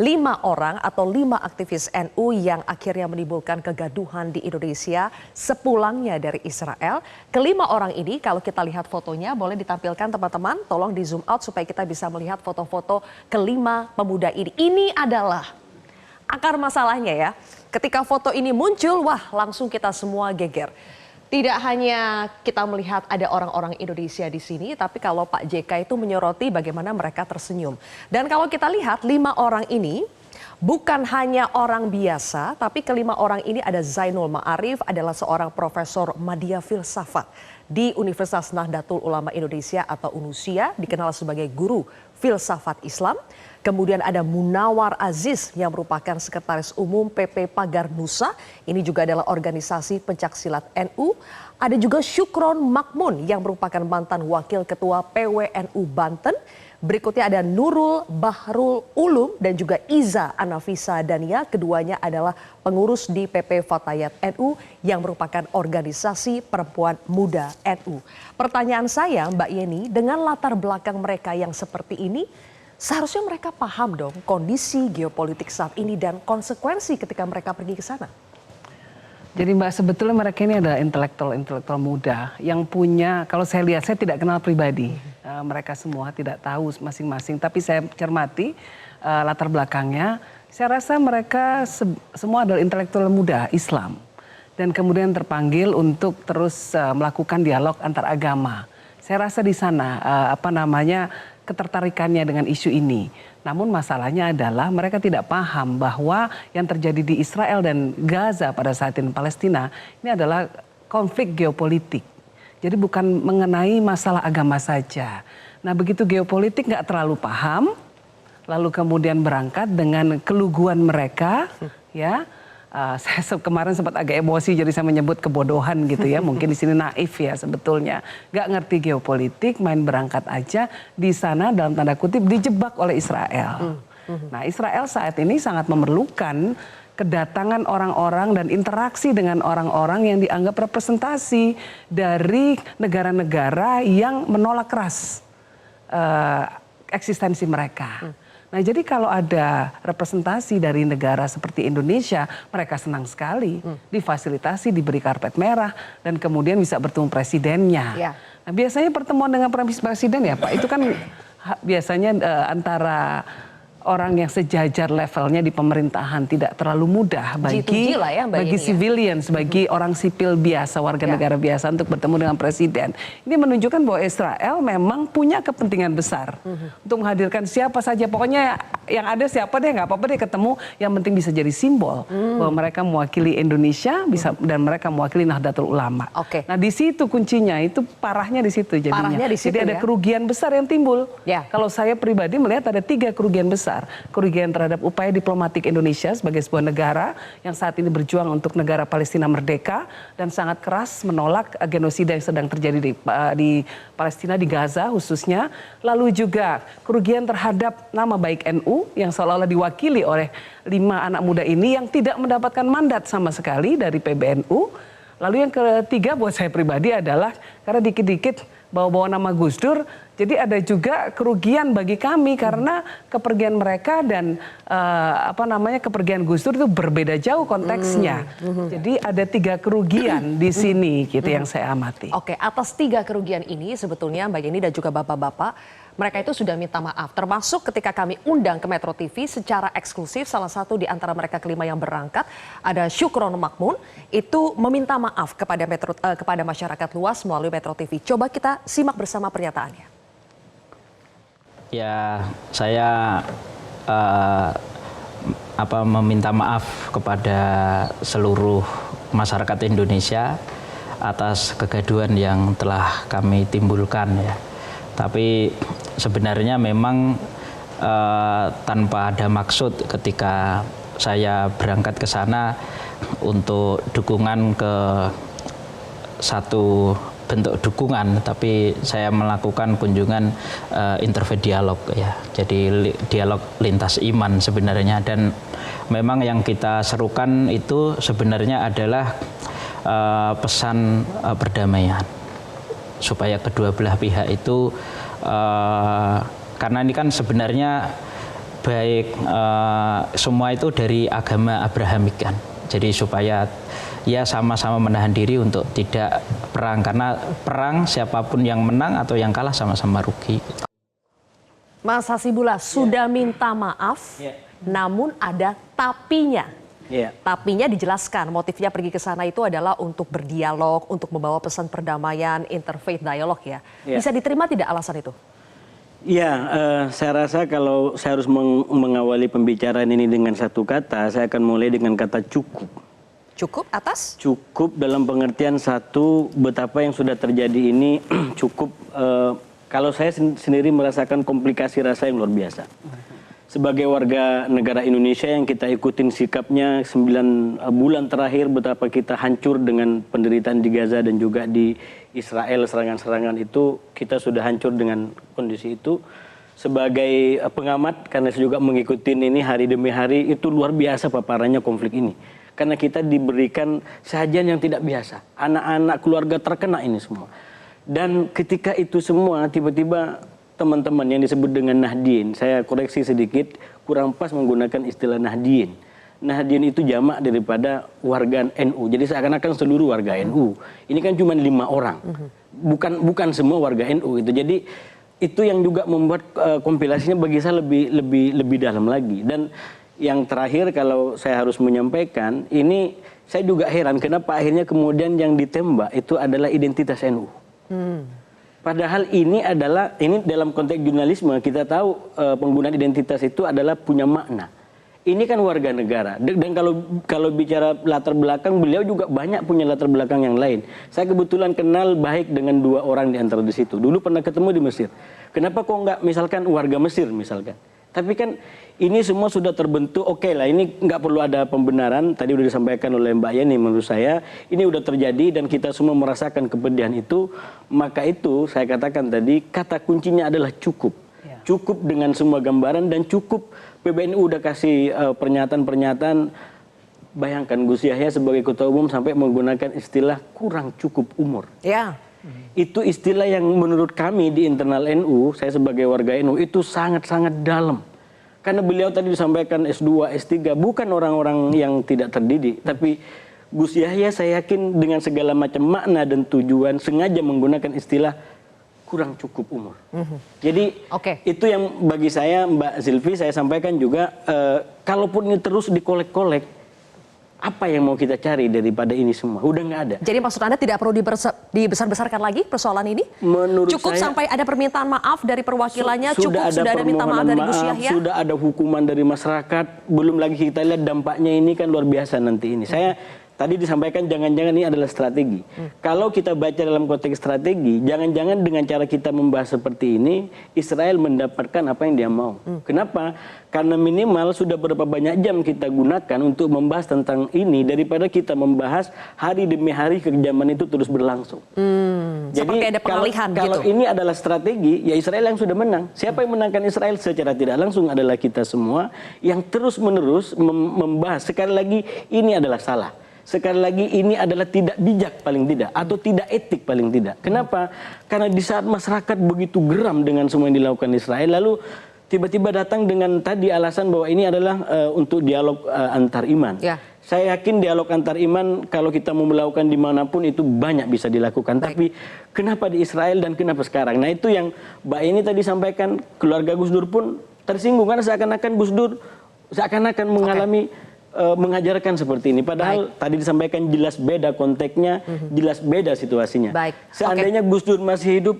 5 orang atau 5 aktivis NU yang akhirnya menimbulkan kegaduhan di Indonesia sepulangnya dari Israel. Kelima orang ini kalau kita lihat fotonya, boleh ditampilkan teman-teman, tolong di zoom out supaya kita bisa melihat foto-foto kelima pemuda ini. Ini adalah akar masalahnya ya. Ketika foto ini muncul, wah langsung kita semua geger. Tidak hanya kita melihat ada orang-orang Indonesia di sini, tapi kalau Pak JK itu menyoroti bagaimana mereka tersenyum. Dan kalau kita lihat 5 orang ini bukan hanya orang biasa, tapi kelima orang ini ada Zainul Ma'arif, adalah seorang profesor Madya Filsafat di Universitas Nahdlatul Ulama Indonesia atau UNUSIA, dikenal sebagai guru filsafat Islam. Kemudian ada Munawar Aziz yang merupakan Sekretaris Umum PP Pagar Nusa. Ini juga adalah organisasi pencaksilat NU. Ada juga Syukron Makmun yang merupakan mantan Wakil Ketua PWNU Banten. Berikutnya ada Nurul Bahrul Ulum dan juga Iza Anafisa Dania. Keduanya adalah pengurus di PP Fatayat NU yang merupakan organisasi perempuan muda NU. Pertanyaan saya Mbak Yeni, dengan latar belakang mereka yang seperti ini, seharusnya mereka paham dong kondisi geopolitik saat ini dan konsekuensi ketika mereka pergi ke sana. Jadi Mbak, sebetulnya mereka ini adalah intelektual muda yang punya, kalau saya lihat, saya tidak kenal pribadi. Mereka semua tidak tahu masing-masing, tapi saya cermati latar belakangnya. Saya rasa mereka semua adalah intelektual muda Islam. Dan kemudian terpanggil untuk terus melakukan dialog antar agama. Saya rasa di sana, ketertarikannya dengan isu ini. Namun masalahnya adalah mereka tidak paham bahwa yang terjadi di Israel dan Gaza pada saat ini Palestina ini adalah konflik geopolitik. Jadi bukan mengenai masalah agama saja. Nah begitu geopolitik nggak terlalu paham, lalu kemudian berangkat dengan keluguan mereka, ya. Saya kemarin sempat agak emosi jadi saya menyebut kebodohan gitu ya. Mungkin di sini naif ya sebetulnya. Gak ngerti geopolitik, main berangkat aja di sana dalam tanda kutip dijebak oleh Israel. Nah Israel saat ini sangat memerlukan kedatangan orang-orang dan interaksi dengan orang-orang yang dianggap representasi dari negara-negara yang menolak keras eksistensi mereka. Nah jadi kalau ada representasi dari negara seperti Indonesia, mereka senang sekali difasilitasi, diberi karpet merah, dan kemudian bisa bertemu presidennya. Ya. Nah, biasanya pertemuan dengan presiden ya Pak, itu kan biasanya antara orang yang sejajar levelnya di pemerintahan, tidak terlalu mudah bagi civilians, bagi orang sipil biasa, warga negara biasa untuk bertemu dengan presiden. Ini menunjukkan bahwa Israel memang punya kepentingan besar untuk menghadirkan siapa saja, pokoknya yang ada siapa deh, nggak apa-apa deh ketemu, yang penting bisa jadi simbol bahwa mereka mewakili Indonesia dan mereka mewakili Nahdlatul Ulama. Nah di situ kuncinya, itu parahnya di situ jadinya. Jadi ada kerugian besar yang timbul. Kalau saya pribadi melihat ada 3 kerugian besar. Kerugian terhadap upaya diplomatik Indonesia sebagai sebuah negara yang saat ini berjuang untuk negara Palestina merdeka dan sangat keras menolak genosida yang sedang terjadi di Palestina, di Gaza khususnya. Lalu juga kerugian terhadap nama baik NU yang seolah-olah diwakili oleh 5 anak muda ini yang tidak mendapatkan mandat sama sekali dari PBNU. Lalu yang ketiga buat saya pribadi adalah karena dikit-dikit bawa-bawa nama Gus Dur, jadi ada juga kerugian bagi kami karena kepergian mereka dan kepergian Gus Dur itu berbeda jauh konteksnya. Jadi ada 3 kerugian di sini gitu yang saya amati. Oke, atas 3 kerugian ini sebetulnya Mbak Yeni dan juga Bapak-Bapak, mereka itu sudah minta maaf, termasuk ketika kami undang ke Metro TV secara eksklusif. Salah satu di antara mereka kelima yang berangkat ada Syukron Makmun, itu meminta maaf kepada masyarakat luas melalui Metro TV. Coba kita simak bersama pernyataannya. Ya, saya meminta maaf kepada seluruh masyarakat Indonesia atas kegaduhan yang telah kami timbulkan ya. Tapi sebenarnya memang tanpa ada maksud ketika saya berangkat ke sana untuk dukungan ke satu bentuk dukungan, tapi saya melakukan kunjungan interfaith dialog ya. Jadi dialog lintas iman sebenarnya, dan memang yang kita serukan itu sebenarnya adalah pesan perdamaian. Supaya kedua belah pihak itu, karena ini kan sebenarnya baik semua itu dari agama Abrahamik kan. Jadi supaya ya sama-sama menahan diri untuk tidak perang, karena perang siapapun yang menang atau yang kalah sama-sama rugi. Mas Hasibullah sudah minta maaf, namun ada tapinya. Tapinya dijelaskan motifnya pergi ke sana itu adalah untuk berdialog, untuk membawa pesan perdamaian, interfaith dialog ya. Bisa diterima tidak alasan itu? Ya, saya rasa kalau saya harus mengawali pembicaraan ini dengan satu kata, saya akan mulai dengan kata cukup. Cukup atas? Cukup dalam pengertian satu, betapa yang sudah terjadi ini cukup, kalau saya sendiri merasakan komplikasi rasa yang luar biasa. Sebagai warga negara Indonesia yang kita ikutin sikapnya 9 bulan terakhir, betapa kita hancur dengan penderitaan di Gaza dan juga di Israel, serangan-serangan itu, kita sudah hancur dengan kondisi itu. Sebagai pengamat, karena saya juga mengikuti ini hari demi hari, itu luar biasa paparannya konflik ini. Karena kita diberikan sajian yang tidak biasa. Anak-anak keluarga terkena ini semua. Dan ketika itu semua, tiba-tiba teman-teman yang disebut dengan Nahdien, saya koreksi sedikit, kurang pas menggunakan istilah Nahdien. Nahdien itu jamak daripada warga NU. Jadi seakan-akan seluruh warga NU. Ini kan cuma 5 orang. Bukan semua warga NU itu. Jadi itu yang juga membuat kompilasinya bagi saya lebih dalam lagi. Dan yang terakhir kalau saya harus menyampaikan, ini saya juga heran kenapa akhirnya kemudian yang ditembak itu adalah identitas NU. Padahal ini dalam konteks jurnalisme kita tahu penggunaan identitas itu adalah punya makna. Ini kan warga negara, dan kalau bicara latar belakang, beliau juga banyak punya latar belakang yang lain. Saya kebetulan kenal baik dengan 2 orang di antara di situ. Dulu pernah ketemu di Mesir. Kenapa kok nggak misalkan warga Mesir misalkan? Tapi kan ini semua sudah terbentuk, oke lah, ini nggak perlu ada pembenaran. Tadi sudah disampaikan oleh Mbak Yeni, menurut saya ini udah terjadi dan kita semua merasakan kepedihan itu. Maka itu saya katakan tadi, kata kuncinya adalah cukup. Cukup dengan semua gambaran dan cukup. PBNU udah kasih pernyataan-pernyataan. Bayangkan Gus Yahya sebagai ketua umum sampai menggunakan istilah kurang cukup umur. Ya. Itu istilah yang menurut kami di internal NU, saya sebagai warga NU, itu sangat-sangat dalam. Karena beliau tadi disampaikan S2, S3, bukan orang-orang yang tidak terdidik. Tapi Gus Yahya saya yakin dengan segala macam makna dan tujuan sengaja menggunakan istilah kurang cukup umur. Jadi itu yang bagi saya, Mbak Zilvi, saya sampaikan juga, kalaupun ini terus dikolek-kolek, apa yang mau kita cari daripada ini semua? Udah nggak ada. Jadi maksud Anda tidak perlu dibesar-besarkan lagi persoalan ini? Menurut cukup saya, sampai ada permintaan maaf dari perwakilannya, sudah ada minta maaf dari Gus Yahya? Sudah ada hukuman dari masyarakat, belum lagi kita lihat dampaknya ini kan luar biasa nanti ini. Saya tadi disampaikan jangan-jangan ini adalah strategi. Kalau kita baca dalam konteks strategi, jangan-jangan dengan cara kita membahas seperti ini, Israel mendapatkan apa yang dia mau. Kenapa? Karena minimal sudah berapa banyak jam kita gunakan untuk membahas tentang ini daripada kita membahas hari demi hari kekejaman itu terus berlangsung. Jadi ada pengalihan kalau ini adalah strategi, ya Israel yang sudah menang. Siapa yang menangkan Israel secara tidak langsung adalah kita semua yang terus-menerus membahas. Sekali lagi ini adalah salah. Sekali lagi ini adalah tidak bijak paling tidak, atau tidak etik paling tidak. Kenapa? Karena di saat masyarakat begitu geram dengan semua yang dilakukan Israel, lalu tiba-tiba datang dengan tadi alasan bahwa ini adalah untuk dialog antar iman. Saya yakin dialog antar iman kalau kita mau melakukan dimanapun itu banyak bisa dilakukan. Tapi kenapa di Israel dan kenapa sekarang? Nah itu yang Mbak ini tadi sampaikan, keluarga Gus Dur pun tersinggung karena seakan-akan Gus Dur seakan-akan mengalami mengajarkan seperti ini. Padahal tadi disampaikan jelas beda konteksnya, jelas beda situasinya. Seandainya Gus Dur masih hidup,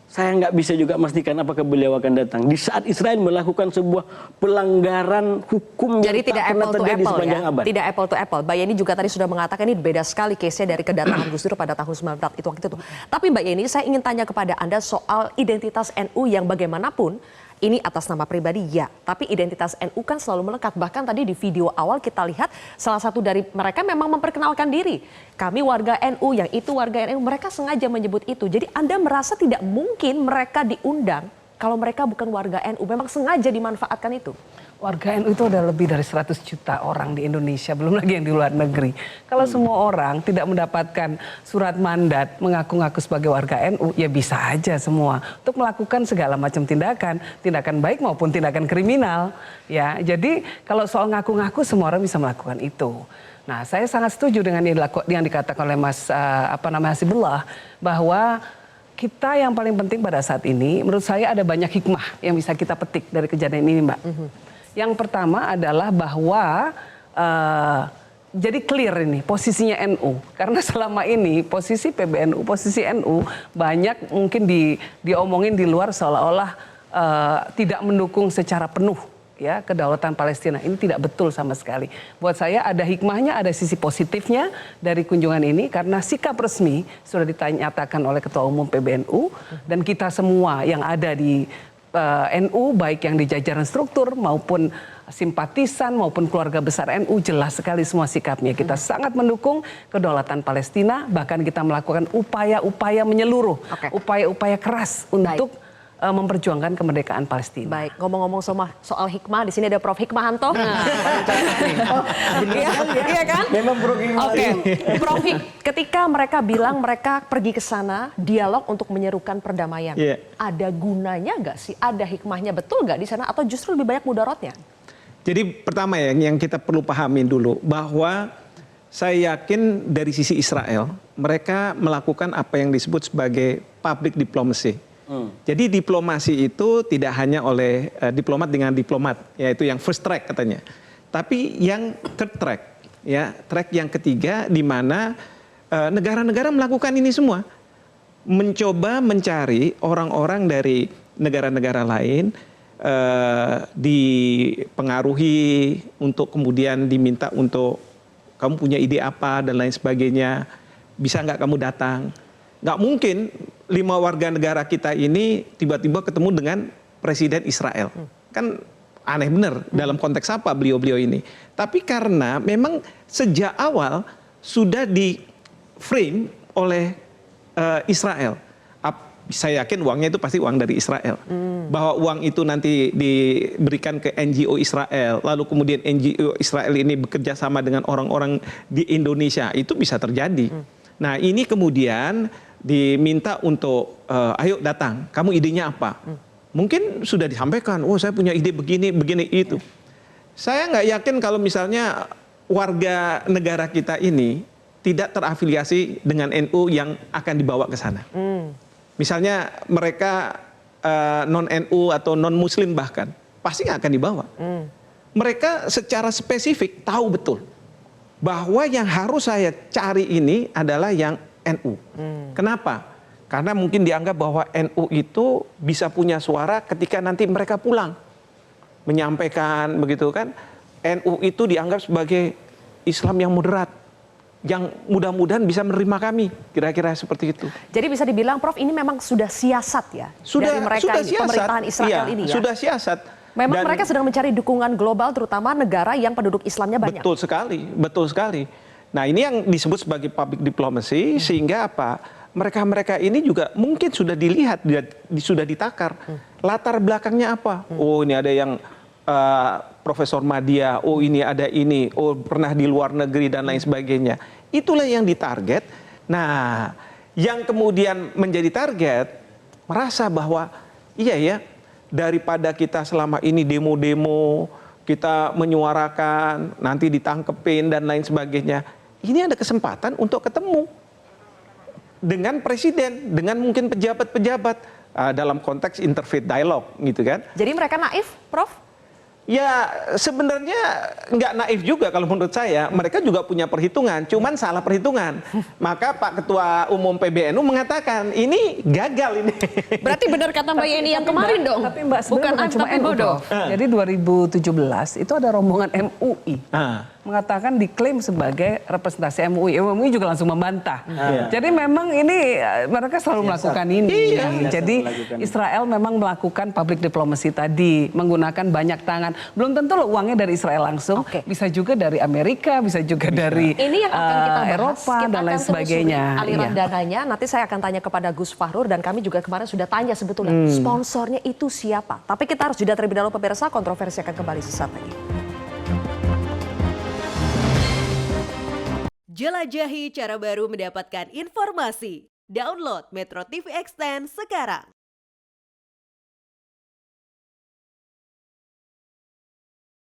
saya nggak bisa juga memastikan apakah beliau akan datang. Di saat Israel melakukan sebuah pelanggaran hukum jadi yang tak pernah terjadi sepanjang abad. Tidak apple to apple. Mbak Yeni juga tadi sudah mengatakan ini beda sekali case-nya dari kedatangan Gus Dur pada tahun 1994 itu waktu itu. Tapi Mbak Yeni, saya ingin tanya kepada Anda soal identitas NU yang bagaimanapun. Ini atas nama pribadi ya, tapi identitas NU kan selalu melekat. Bahkan tadi di video awal kita lihat salah satu dari mereka memang memperkenalkan diri. Kami warga NU, yang itu warga NU, mereka sengaja menyebut itu. Jadi Anda merasa tidak mungkin mereka diundang kalau mereka bukan warga NU, memang sengaja dimanfaatkan itu? Warga NU itu ada lebih dari 100 juta orang di Indonesia, belum lagi yang di luar negeri. Kalau semua orang tidak mendapatkan surat mandat mengaku-ngaku sebagai warga NU, ya bisa aja semua untuk melakukan segala macam tindakan, tindakan baik maupun tindakan kriminal. Ya, jadi kalau soal ngaku-ngaku semua orang bisa melakukan itu. Nah, saya sangat setuju dengan yang dikatakan oleh Mas Hasibullah, bahwa kita yang paling penting pada saat ini, menurut saya ada banyak hikmah yang bisa kita petik dari kejadian ini, Mbak. Yang pertama adalah bahwa jadi clear ini posisinya NU. Karena selama ini posisi PBNU, posisi NU banyak mungkin diomongin di luar seolah-olah tidak mendukung secara penuh ya kedaulatan Palestina. Ini tidak betul sama sekali. Buat saya ada hikmahnya, ada sisi positifnya dari kunjungan ini karena sikap resmi sudah dinyatakan oleh Ketua Umum PBNU dan kita semua yang ada di NU baik yang di jajaran struktur maupun simpatisan maupun keluarga besar NU jelas sekali semua sikapnya. Kita sangat mendukung kedaulatan Palestina, bahkan kita melakukan upaya-upaya menyeluruh, upaya-upaya keras untuk memperjuangkan kemerdekaan Palestina. Baik, ngomong-ngomong soal hikmah, di sini ada Prof. Hikmahanto. Iya kan? Memang Prof. Oke, Prof. Ketika mereka bilang mereka pergi ke sana dialog untuk menyerukan perdamaian, ada gunanya nggak sih? Ada hikmahnya betul nggak di sana atau justru lebih banyak mudaratnya? Jadi pertama ya yang kita perlu pahamin dulu bahwa saya yakin dari sisi Israel mereka melakukan apa yang disebut sebagai public diplomacy. Jadi diplomasi itu tidak hanya oleh diplomat dengan diplomat, yaitu yang first track katanya. Tapi yang third track, ya track yang ketiga di mana negara-negara melakukan ini semua. Mencoba mencari orang-orang dari negara-negara lain, dipengaruhi untuk kemudian diminta untuk kamu punya ide apa dan lain sebagainya, bisa nggak kamu datang. Nggak mungkin 5 warga negara kita ini tiba-tiba ketemu dengan Presiden Israel. Kan aneh bener dalam konteks apa beliau-beliau ini. Tapi karena memang sejak awal sudah di frame oleh Israel. Saya yakin uangnya itu pasti uang dari Israel. Bahwa uang itu nanti diberikan ke NGO Israel. Lalu kemudian NGO Israel ini bekerja sama dengan orang-orang di Indonesia. Itu bisa terjadi. Nah ini kemudian diminta untuk ayo datang, kamu idenya apa? Mungkin sudah disampaikan, oh saya punya ide begini, begini itu. Saya nggak yakin kalau misalnya warga negara kita ini tidak terafiliasi dengan NU yang akan dibawa ke sana. Misalnya mereka non-NU atau non-Muslim bahkan, pasti nggak akan dibawa. Mereka secara spesifik tahu betul bahwa yang harus saya cari ini adalah yang NU. Kenapa? Karena mungkin dianggap bahwa NU itu bisa punya suara ketika nanti mereka pulang. Menyampaikan begitu kan. NU itu dianggap sebagai Islam yang moderat. Yang mudah-mudahan bisa menerima kami. Kira-kira seperti itu. Jadi bisa dibilang Prof ini memang sudah siasat ya? Dari mereka ini, pemerintahan Israel ini ya? Sudah siasat. Memang mereka sedang mencari dukungan global terutama negara yang penduduk Islamnya banyak. Betul sekali, betul sekali. Nah ini yang disebut sebagai public diplomacy sehingga apa? Mereka-mereka ini juga mungkin sudah dilihat, sudah ditakar. Latar belakangnya apa? Oh ini ada yang Profesor Madya, oh ini ada ini, oh pernah di luar negeri dan lain sebagainya. Itulah yang ditarget. Nah yang kemudian menjadi target merasa bahwa iya ya daripada kita selama ini demo-demo, kita menyuarakan, nanti ditangkepin dan lain sebagainya. Ini ada kesempatan untuk ketemu dengan presiden, dengan mungkin pejabat-pejabat dalam konteks interfaith dialogue gitu kan. Jadi mereka naif, Prof? Ya sebenarnya nggak naif juga kalau menurut saya. Mereka juga punya perhitungan, cuman salah perhitungan. Maka Pak Ketua Umum PBNU mengatakan ini gagal ini. Berarti benar kata Mbak Yeni yang kemarin dong. Tapi Mbak bukan cuma NU. Jadi 2017 itu ada rombongan MUI. mengatakan diklaim sebagai representasi MUI. MUI juga langsung membantah. Jadi memang ini mereka selalu melakukan ini. Jadi Israel memang melakukan public diplomacy tadi, menggunakan banyak tangan. Belum tentu loh uangnya dari Israel langsung, bisa juga dari Amerika, bisa juga dari ini yang akan kita bahas, Eropa kita dan lain akan sebagainya. telusuri aliran dananya. Nanti saya akan tanya kepada Gus Fahrur dan kami juga kemarin sudah tanya sebetulnya sponsornya itu siapa. Tapi kita harus jeda terlebih dahulu pemirsa, kontroversi akan kembali sesaat lagi. Jelajahi cara baru mendapatkan informasi. Download Metro TV Extend sekarang.